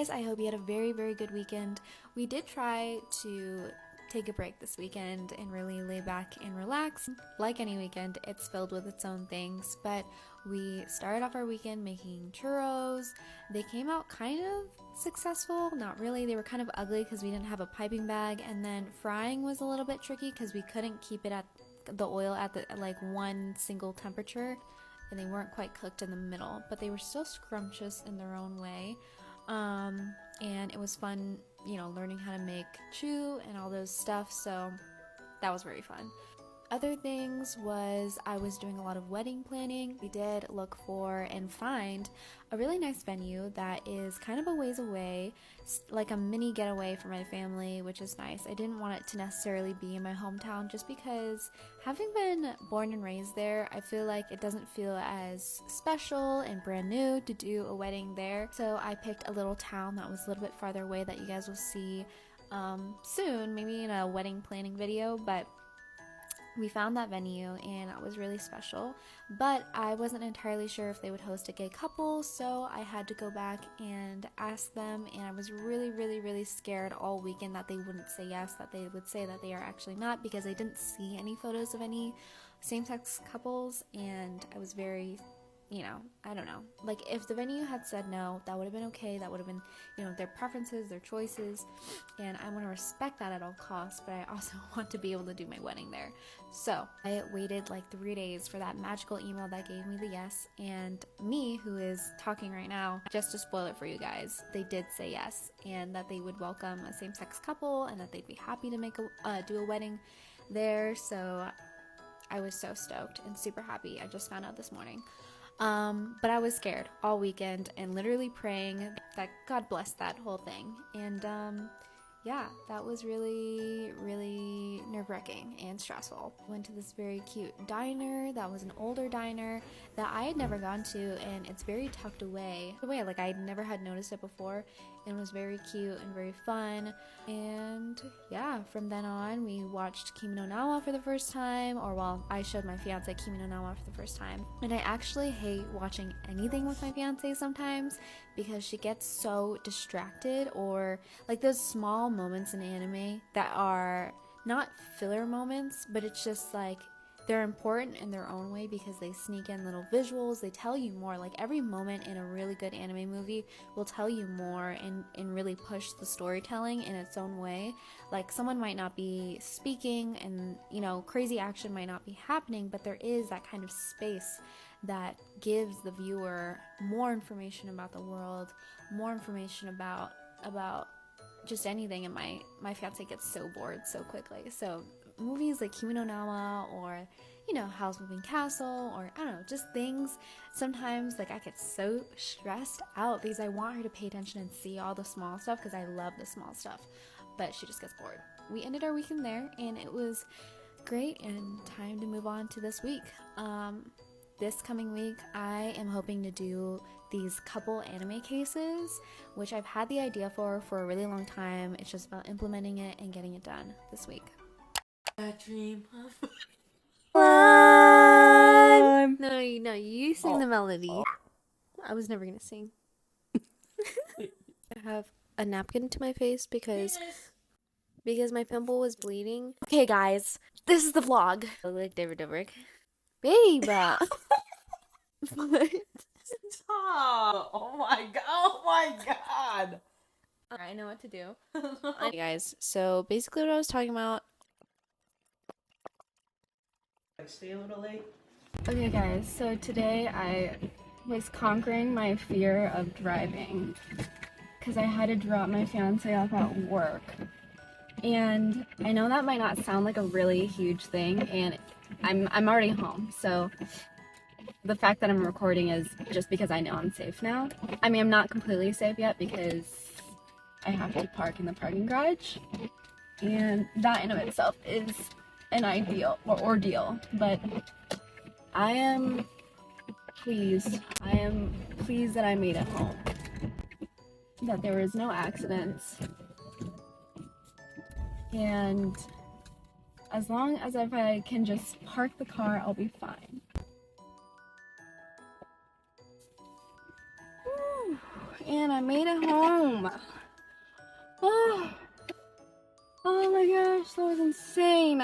guys, I hope you had a very, very good weekend. We did try to take a break this weekend and really lay back and relax. Like any weekend, it's filled with its own things, but we started off our weekend making churros. They came out kind of successful, not really. They were kind of ugly because we didn't have a piping bag, and then frying was a little bit tricky because we couldn't keep it at the oil at like one single temperature, and they weren't quite cooked in the middle, but they were still scrumptious in their own way. And it was fun, you know, learning how to make chew and all those stuff, so that was very fun. Other things was I was doing a lot of wedding planning. We did look for and find a really nice venue that is kind of a ways away, like a mini getaway for my family, which is nice. I didn't want it to necessarily be in my hometown just because having been born and raised there, I feel like it doesn't feel as special and brand new to do a wedding there. So I picked a little town that was a little bit farther away that you guys will see soon, maybe in a wedding planning video, but we found that venue and it was really special, but I wasn't entirely sure if they would host a gay couple, so I had to go back and ask them, and I was really, really, really scared all weekend that they wouldn't say yes, that they would say that they are actually not, because I didn't see any photos of any same-sex couples, and I was very, you know, I don't know, like if the venue had said no, that would have been okay, that would have been, you know, their preferences, their choices, and I want to respect that at all costs, but I also want to be able to do my wedding there. So I waited like 3 days for that magical email that gave me the yes, and me, who is talking right now, just to spoil it for you guys, they did say yes, and that they would welcome a same-sex couple, and that they'd be happy to make do a wedding there. So I was so stoked and super happy. I just found out this morning. But I was scared all weekend and literally praying that God bless that whole thing. And, yeah, that was really, really nerve-wracking and stressful. Went to this very cute diner that was an older diner that I had never gone to, and it's very tucked away. Like I never had noticed it before, and it was very cute and very fun. And yeah, from then on, we watched Kimi no Na wa for the first time, or well, I showed my fiance Kimi no Na wa for the first time. And I actually hate watching anything with my fiance sometimes because she gets so distracted, or like those small moments in anime that are not filler moments, but it's just like they're important in their own way because they sneak in little visuals, they tell you more. Like every moment in a really good anime movie will tell you more and really push the storytelling in its own way. Like someone might not be speaking and, you know, crazy action might not be happening, but there is that kind of space that gives the viewer more information about the world, more information about just anything, and my fiance gets so bored so quickly. So movies like Kimi no Na wa, or, you know, Howl's Moving Castle, or I don't know, just things, sometimes like I get so stressed out because I want her to pay attention and see all the small stuff because I love the small stuff, but she just gets bored. We ended our weekend there and it was great, and time to move on to this week. This coming week, I am hoping to do these couple anime cases, which I've had the idea for a really long time. It's just about implementing it and getting it done this week. A dream of Climb. No, you sing the melody. I was never gonna sing. I have a napkin to my face because my pimple was bleeding. Okay, guys, this is the vlog. I look like David Dobrik. Babe. What? Stop! Oh my god! I know what to do. Hey guys, so basically what I was talking about. Stay a little late. Okay guys, so today I was conquering my fear of driving because I had to drop my fiance off at work. And I know that might not sound like a really huge thing, and I'm already home, so the fact that I'm recording is just because I know I'm safe now. I mean, I'm not completely safe yet because I have to park in the parking garage, and that in of itself is an ordeal, but I am pleased that I made it home, that there was no accidents, and as long as if I can just park the car, I'll be fine. and I made it home. Oh, oh my gosh, that was insane.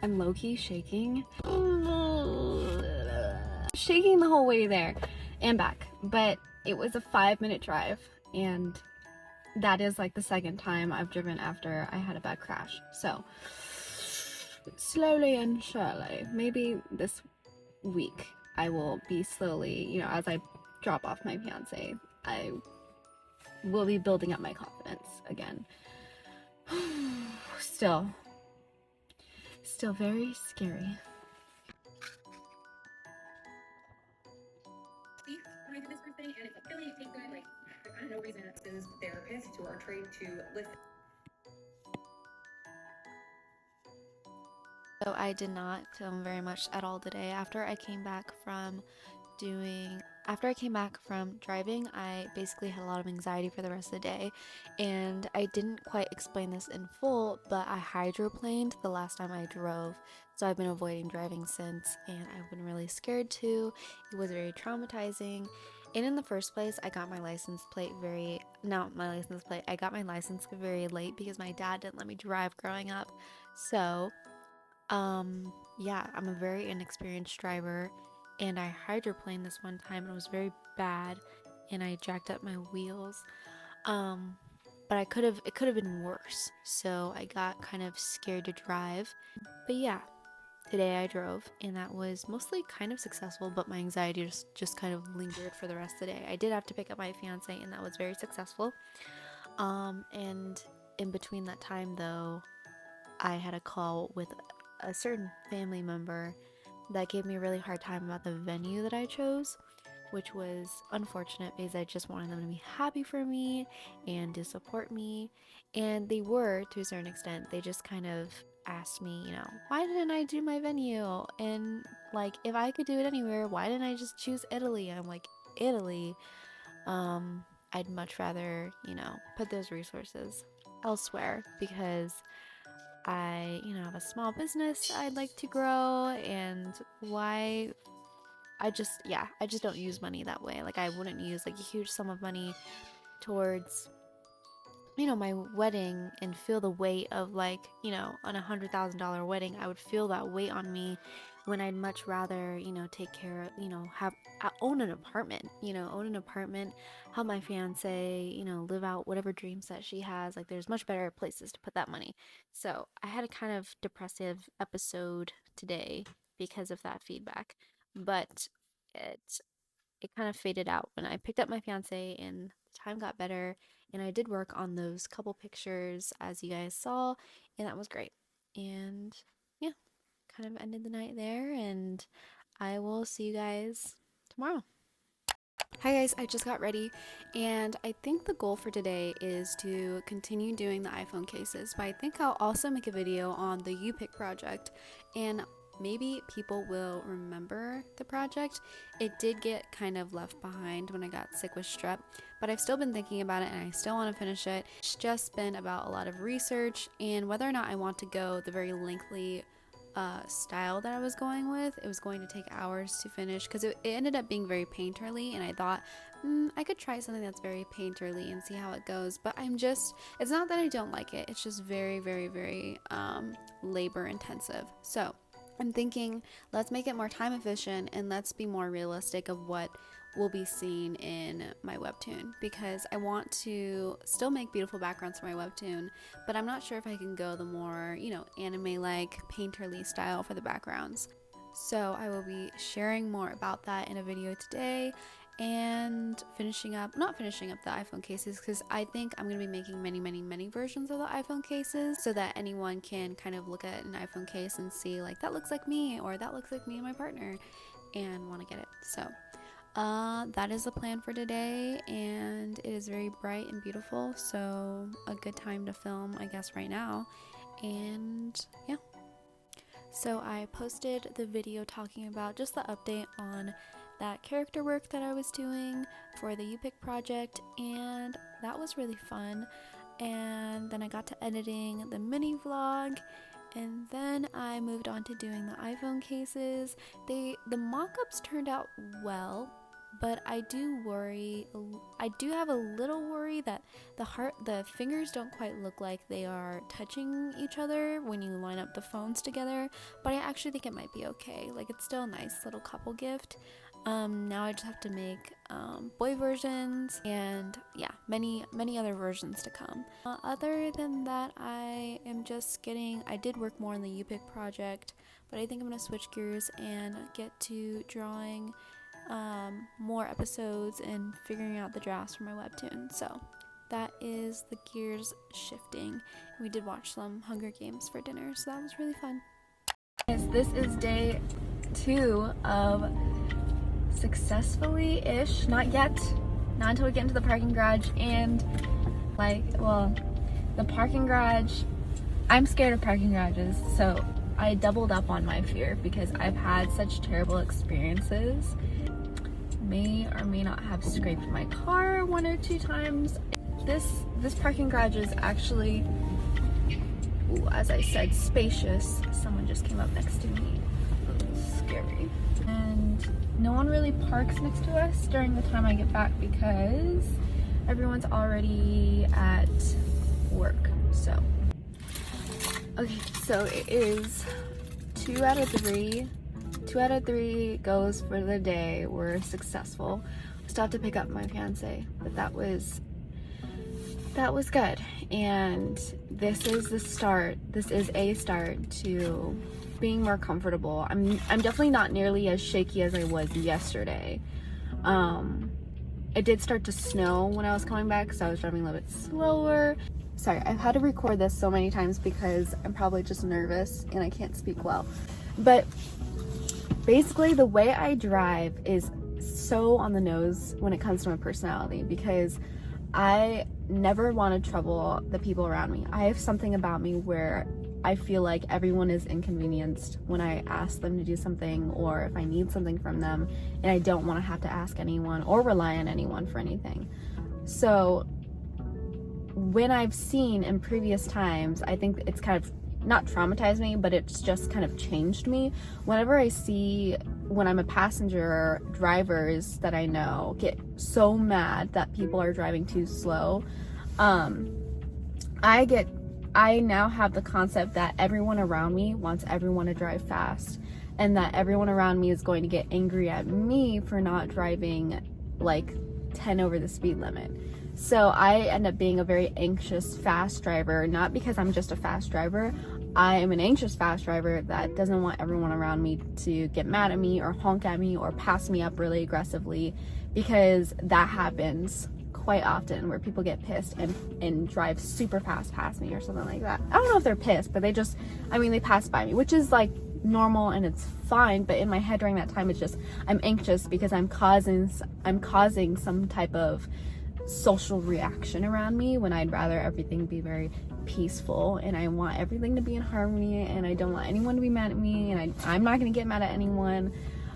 I'm low-key shaking. Shaking the whole way there and back, but it was a 5-minute drive, and that is like the second time I've driven after I had a bad crash. So slowly and surely, maybe this week I will be slowly, you know, as I drop off my fiance, I will be building up my confidence again. Still very scary. When I did this first thing, and it really tastes good. Like, I don't know reason as therapists who are trained to listen. So I did not film very much at all today. After I came back from driving, I basically had a lot of anxiety for the rest of the day, and I didn't quite explain this in full, but I hydroplaned the last time I drove, so I've been avoiding driving since, and I've been really scared to. It was very traumatizing. And in the first place, I got my license very late because my dad didn't let me drive growing up. So yeah, I'm a very inexperienced driver, and I hydroplaned this one time and it was very bad, and I jacked up my wheels. But it could have been worse. So I got kind of scared to drive. But yeah, today I drove, and that was mostly kind of successful, but my anxiety just kind of lingered for the rest of the day. I did have to pick up my fiance, and that was very successful. And in between that time though, I had a call with a certain family member that gave me a really hard time about the venue that I chose, which was unfortunate because I just wanted them to be happy for me and to support me, and they were to a certain extent. They just kind of asked me, you know, why didn't I do my venue, and like, if I could do it anywhere, why didn't I just choose Italy? I'm like, Italy? I'd much rather, you know, put those resources elsewhere because I, you know, have a small business I'd like to grow, and I just don't use money that way. Like, I wouldn't use like a huge sum of money towards, you know, my wedding and feel the weight of, like, you know, on $100,000 wedding. I would feel that weight on me when I'd much rather, you know, take care of, you know, own an apartment, help my fiance, you know, live out whatever dreams that she has. Like, there's much better places to put that money. So I had a kind of depressive episode today because of that feedback, but it kind of faded out when I picked up my fiance and the time got better, and I did work on those couple pictures as you guys saw, and that was great. And yeah, kind of ended the night there, and I will see you guys tomorrow. Hi guys, I just got ready, and I think the goal for today is to continue doing the iPhone cases, but I think I'll also make a video on the UPick project, and maybe people will remember the project. It did get kind of left behind when I got sick with strep, but I've still been thinking about it, and I still want to finish it. It's just been about a lot of research and whether or not I want to go the very lengthy style that I was going with. It was going to take hours to finish because it ended up being very painterly, and I thought I could try something that's very painterly and see how it goes. But it's not that I don't like it, it's just very, very, very labor intensive. So I'm thinking, let's make it more time efficient and let's be more realistic of what will be seen in my webtoon, because I want to still make beautiful backgrounds for my webtoon, but I'm not sure if I can go the more, you know, anime-like painterly style for the backgrounds. So I will be sharing more about that in a video today, and not finishing up the iPhone cases, because I think I'm going to be making many versions of the iPhone cases so that anyone can kind of look at an iPhone case and see, like, that looks like me, or that looks like me and my partner, and want to get it. So that is the plan for today, and it is very bright and beautiful, so a good time to film, I guess, right now. And yeah, so I posted the video talking about just the update on that character work that I was doing for the UPick project, and that was really fun. And then I got to editing the mini vlog, and then I moved on to doing the iPhone cases. The mock-ups turned out well, but I do have a little worry that the fingers don't quite look like they are touching each other when you line up the phones together, but I actually think it might be okay. Like, it's still a nice little couple gift. Now I just have to make boy versions, and yeah, many other versions to come. Other than that, I did work more on the UPick project, but I think I'm gonna switch gears and get to drawing more episodes and figuring out the drafts for my webtoon. So that is the gears shifting. We did watch some Hunger Games for dinner, so that was really fun. Yes, this is day 2 of successfully-ish, not yet, not until we get into the parking garage. And the parking garage, I'm scared of parking garages, so I doubled up on my fear because I've had such terrible experiences. May or may not have scraped my car 1 or 2 times. This parking garage is actually, as I said, spacious. Someone just came up next to me. It was scary. And no one really parks next to us during the time I get back because everyone's already at work. So okay, so it is 2 out of 3. 2 out of 3 goes for the day. We're successful. Still have to pick up my fiance, but that was good. And this is a start to being more comfortable. I'm definitely not nearly as shaky as I was yesterday. It did start to snow when I was coming back, so I was driving a little bit slower. Sorry, I've had to record this so many times because I'm probably just nervous and I can't speak well. But basically, the way I drive is so on the nose when it comes to my personality because I never want to trouble the people around me. I have something about me where I feel like everyone is inconvenienced when I ask them to do something or if I need something from them, and I don't want to have to ask anyone or rely on anyone for anything. So when I've seen in previous times, I think it's kind of not traumatized me, but it's just kind of changed me. Whenever I see, when I'm a passenger, drivers that I know get so mad that people are driving too slow, I now have the concept that everyone around me wants everyone to drive fast, and that everyone around me is going to get angry at me for not driving like 10 over the speed limit. So I end up being a very anxious fast driver, not because I'm just a fast driver. I am an anxious fast driver that doesn't want everyone around me to get mad at me or honk at me or pass me up really aggressively, because that happens quite often where people get pissed and drive super fast past me or something like that. I don't know if they're pissed, but they pass by me, which is like normal and it's fine, but in my head during that time it's just, I'm anxious because I'm causing some type of social reaction around me when I'd rather everything be very peaceful, and I want everything to be in harmony, and I don't want anyone to be mad at me, and I'm not going to get mad at anyone.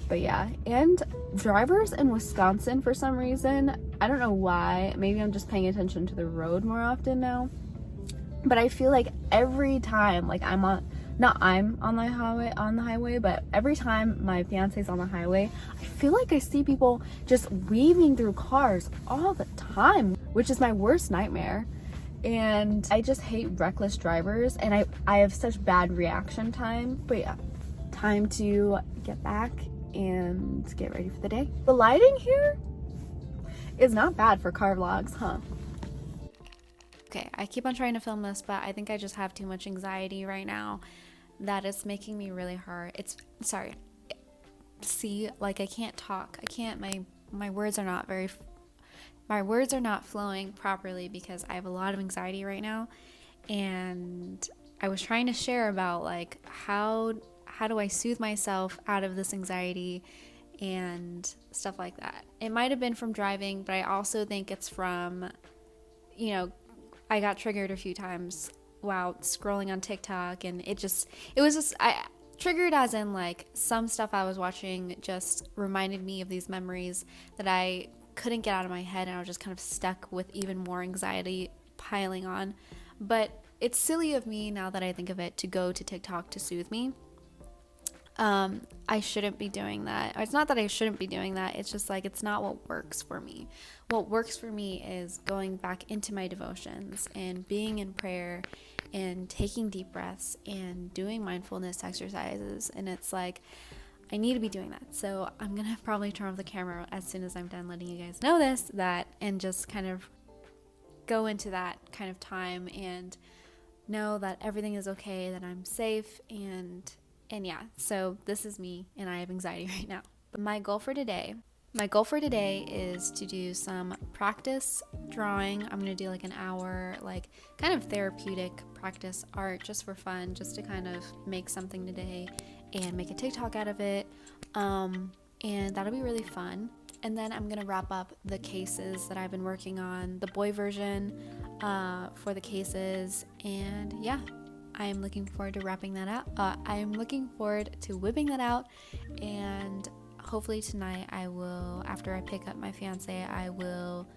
But yeah, and drivers in Wisconsin, for some reason, I don't know why, maybe I'm just paying attention to the road more often now, but I feel like every time, like I'm on the highway, but every time my fiance's on the highway, I feel like I see people just weaving through cars all the time, which is my worst nightmare. And I just hate reckless drivers, and I have such bad reaction time. But yeah, time to get back and get ready for the day. The lighting here is not bad for car vlogs, huh? Okay, I keep on trying to film this, but I think I just have too much anxiety right now that it's making me really hurt. See, like I can't talk. My words are not flowing properly because I have a lot of anxiety right now. And I was trying to share about like how do I soothe myself out of this anxiety and stuff like that. It might have been from driving, but I also think it's from, I got triggered a few times while scrolling on TikTok, and I triggered as in like some stuff I was watching just reminded me of these memories that I couldn't get out of my head, and I was just kind of stuck with even more anxiety piling on. But it's silly of me, now that I think of it, to go to TikTok to soothe me. I shouldn't be doing that. It's not that I shouldn't be doing that. It's just like, it's not what works for me. What works for me is going back into my devotions and being in prayer and taking deep breaths and doing mindfulness exercises. And it's like, I need to be doing that. So I'm going to probably turn off the camera as soon as I'm done letting you guys know and just kind of go into that kind of time and know that everything is okay, that I'm safe, and yeah, so this is me, and I have anxiety right now. But my goal for today is to do some practice drawing. I'm gonna do like an hour, like kind of therapeutic practice art, just for fun, just to kind of make something today and make a TikTok out of it, and that'll be really fun. And then I'm gonna wrap up the cases that I've been working on, the boy version for the cases, and yeah, I am looking forward to wrapping that out. I am looking forward to whipping that out, and hopefully tonight I will, after I pick up my fiance, I will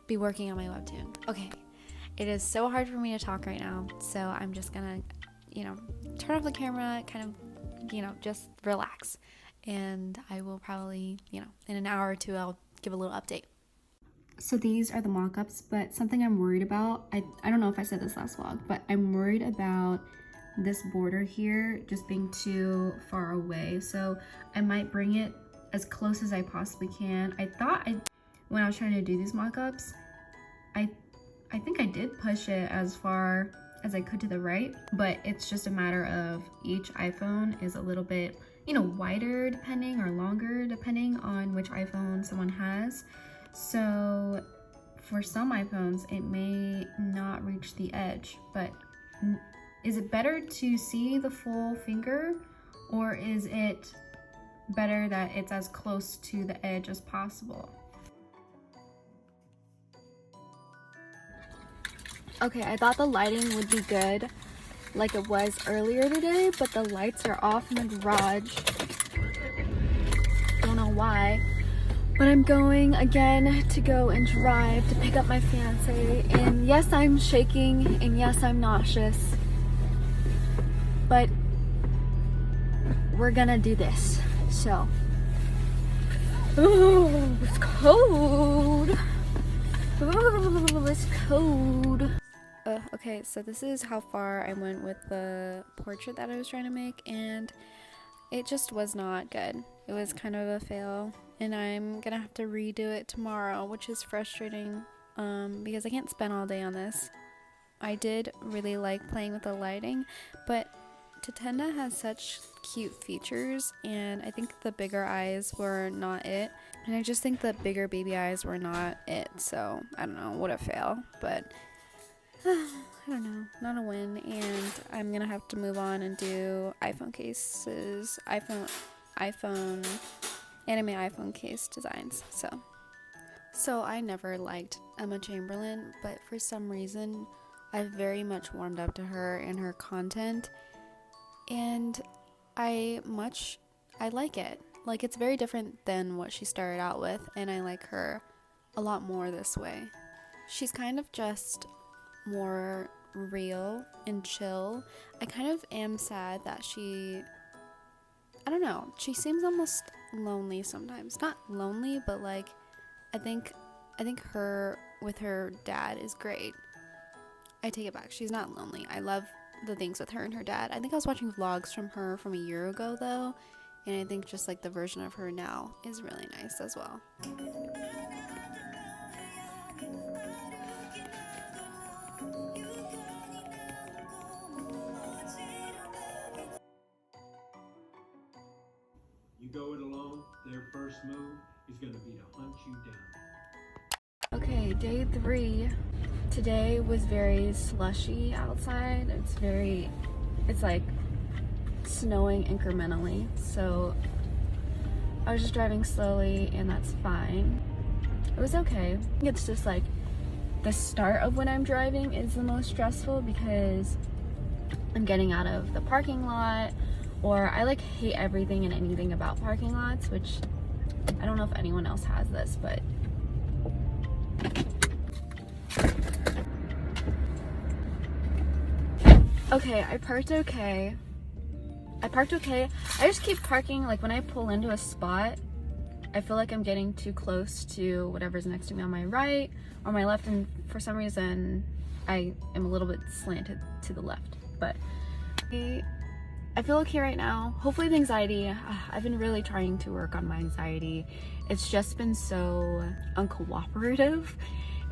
be working on my webtoon. Okay, it is so hard for me to talk right now, so I'm just gonna, turn off the camera, kind of, just relax. And I will probably, in an hour or two, I'll give a little update. So these are the mock-ups, but something I'm worried about, I don't know if I said this last vlog, but I'm worried about this border here just being too far away. So I might bring it as close as I possibly can. When I was trying to do these mock-ups, I think I did push it as far as I could to the right, but it's just a matter of each iPhone is a little bit, wider depending, or longer depending on which iPhone someone has. So for some iPhones, it may not reach the edge, but is it better to see the full finger, or is it better that it's as close to the edge as possible? Okay, I thought the lighting would be good like it was earlier today, but the lights are off in the garage. Don't know why, but I'm going again to go and drive to pick up my fiance, and yes, I'm shaking, and yes, I'm nauseous, but we're gonna do this. So, ooh, it's cold. Ooh, it's cold. Okay, so this is how far I went with the portrait that I was trying to make, and it just was not good. It was kind of a fail, and I'm gonna have to redo it tomorrow, which is frustrating because I can't spend all day on this. I did really like playing with the lighting, but Tatenda has such cute features, and I think the bigger eyes were not it, and I just think the bigger baby eyes were not it. So I don't know, what a fail, but I don't know, not a win. And I'm gonna have to move on and do iPhone cases, iPhone anime iPhone case designs. So I never liked Emma Chamberlain, but for some reason I've very much warmed up to her and her content, and I like it. Like, it's very different than what she started out with, and I like her a lot more this way. She's kind of just more real and chill. I kind of am sad that she seems almost lonely sometimes. Not lonely, but like, I think her with her dad is great. I take it back, she's not lonely. I love the things with her and her dad. I think I was watching vlogs from her from a year ago though, and I think just like the version of her now is really nice as well. You go it alone, their first move is going to be to hunt you down. Okay, day 3. Today was very slushy outside. It's like snowing incrementally, so I was just driving slowly, and that's fine. It was okay. It's just like the start of when I'm driving is the most stressful because I'm getting out of the parking lot, or I like hate everything and anything about parking lots, which I don't know if anyone else has this, but okay, I parked okay. I parked okay. I just keep parking, like when I pull into a spot, I feel like I'm getting too close to whatever's next to me on my right or my left, and for some reason I am a little bit slanted to the left. But I feel okay right now. Hopefully the anxiety, I've been really trying to work on my anxiety. It's just been so uncooperative.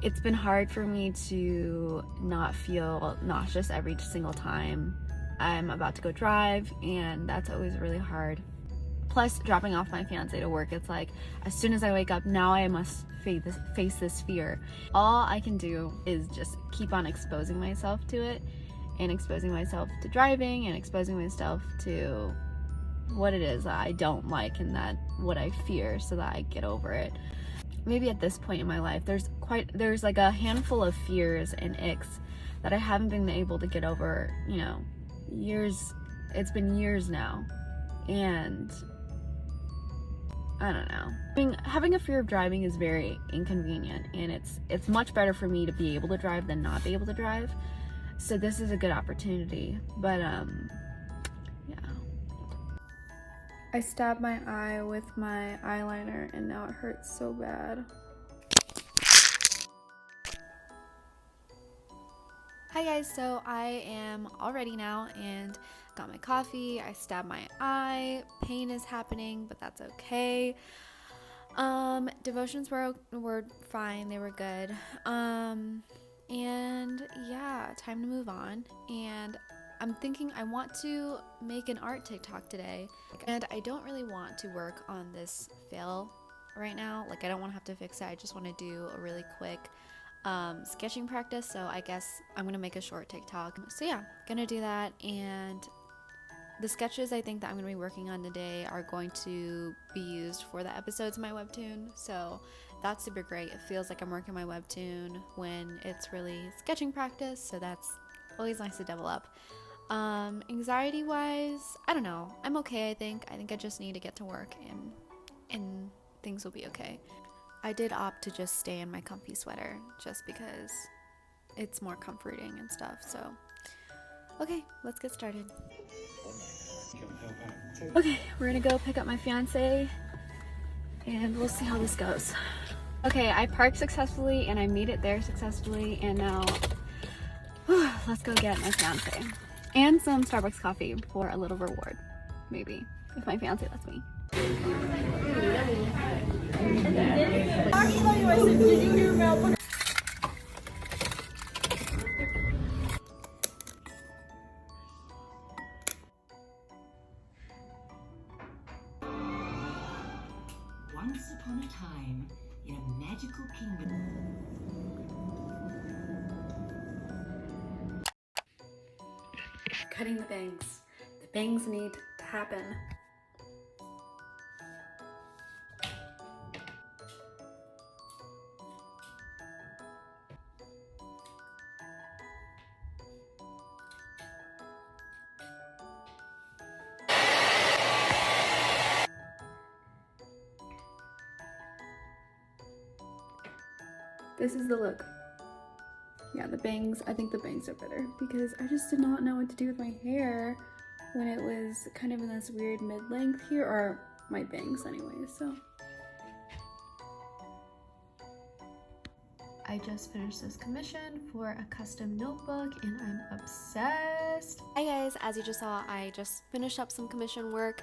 It's been hard for me to not feel nauseous every single time I'm about to go drive, and that's always really hard. Plus, dropping off my fiance to work, it's like, as soon as I wake up, now I must face this fear. All I can do is just keep on exposing myself to it, and exposing myself to driving, and exposing myself to what it is that I don't like and that what I fear, so that I get over it. Maybe at this point in my life, there's like a handful of fears and icks that I haven't been able to get over, you know, years. It's been years now, and I don't know. I mean, having a fear of driving is very inconvenient, and it's much better for me to be able to drive than not be able to drive. So this is a good opportunity, but yeah. I stabbed my eye with my eyeliner and now it hurts so bad. Hi guys, so I am all ready now and got my coffee. I stabbed my eye. Pain is happening, but that's okay. Devotions were fine. They were good. And yeah, time to move on. And I'm thinking I want to make an art TikTok today, and I don't really want to work on this fail right now. Like, I don't want to have to fix it. I just want to do a really quick sketching practice. So I guess I'm gonna make a short TikTok. So yeah, gonna do that. And the sketches I think that I'm gonna be working on today are going to be used for the episodes of my webtoon. So that's super great. It feels like I'm working my webtoon when it's really sketching practice. So that's always nice to double up. Anxiety wise, I don't know. I'm okay, I think I just need to get to work and things will be okay. I did opt to just stay in my comfy sweater just because it's more comforting and stuff. So, okay, let's get started. Okay, we're gonna go pick up my fiance and we'll see how this goes. Okay, I parked successfully and I made it there successfully, and now let's go get my fiance. And some Starbucks coffee for a little reward, maybe, if my fiance lets me. Once upon a time, in a magical kingdom. Cutting the bangs. The bangs need to happen. This is the look. Yeah, the bangs, I think the bangs are better because I just did not know what to do with my hair when it was kind of in this weird mid-length here, or my bangs anyway, so. I just finished this commission for a custom notebook and I'm obsessed. Hi guys, as you just saw, I just finished up some commission work.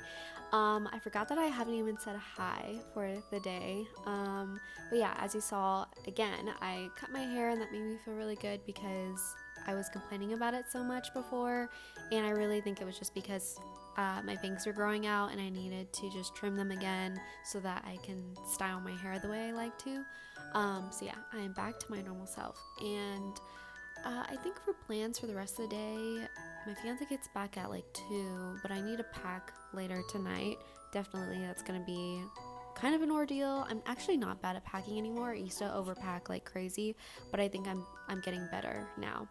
I forgot that I haven't even said hi for the day. But yeah, as you saw, again, I cut my hair and that made me feel really good because I was complaining about it so much before, and I really think it was just because my bangs are growing out and I needed to just trim them again so that I can style my hair the way I like to. So yeah, I am back to my normal self, and I think for plans for the rest of the day, my fiance gets back at like 2, but I need to pack later tonight. Definitely that's gonna be kind of an ordeal. I'm actually not bad at packing anymore. I used to overpack like crazy, but I think I'm getting better now.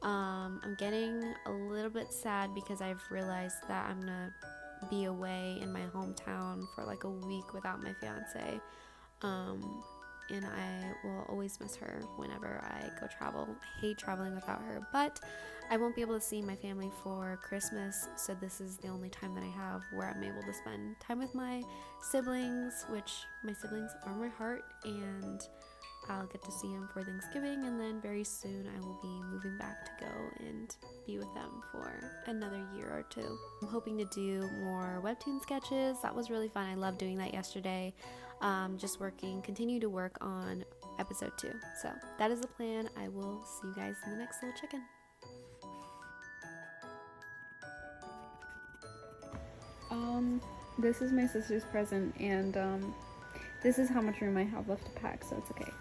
I'm getting a little bit sad because I've realized that I'm gonna be away in my hometown for like a week without my fiance. and I will always miss her whenever I go travel. I hate traveling without her, but I won't be able to see my family for Christmas, so this is the only time that I have where I'm able to spend time with my siblings, which my siblings are my heart, and I'll get to see them for Thanksgiving, and then very soon I will be moving back to go and be with them for another year or two. I'm hoping to do more webtoon sketches. That was really fun. I loved doing that yesterday. Continue to work on episode 2. So that is the plan. I will see you guys in the next little check-in. This is my sister's present, and this is how much room I have left to pack, so it's okay.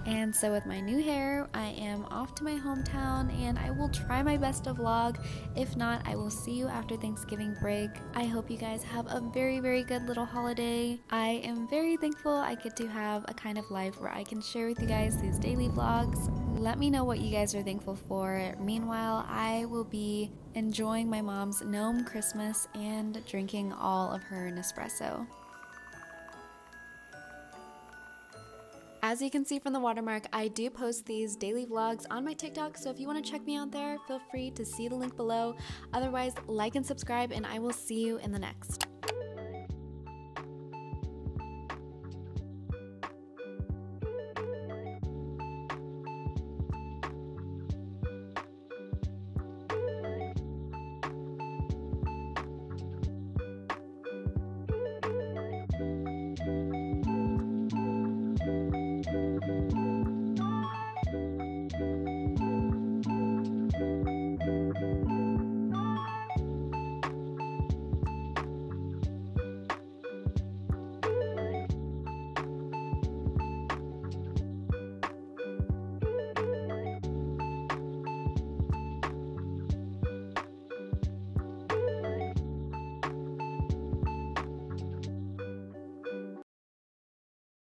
And so with my new hair, I am off to my hometown, and I will try my best to vlog. If not, I will see you after Thanksgiving break. I hope you guys have a very, very good little holiday. I am very thankful I get to have a kind of life where I can share with you guys these daily vlogs. Let me know what you guys are thankful for. Meanwhile, I will be enjoying my mom's gnome Christmas and drinking all of her Nespresso. As you can see from the watermark, I do post these daily vlogs on my TikTok, so if you want to check me out there, feel free to see the link below. Otherwise, like and subscribe, and I will see you in the next.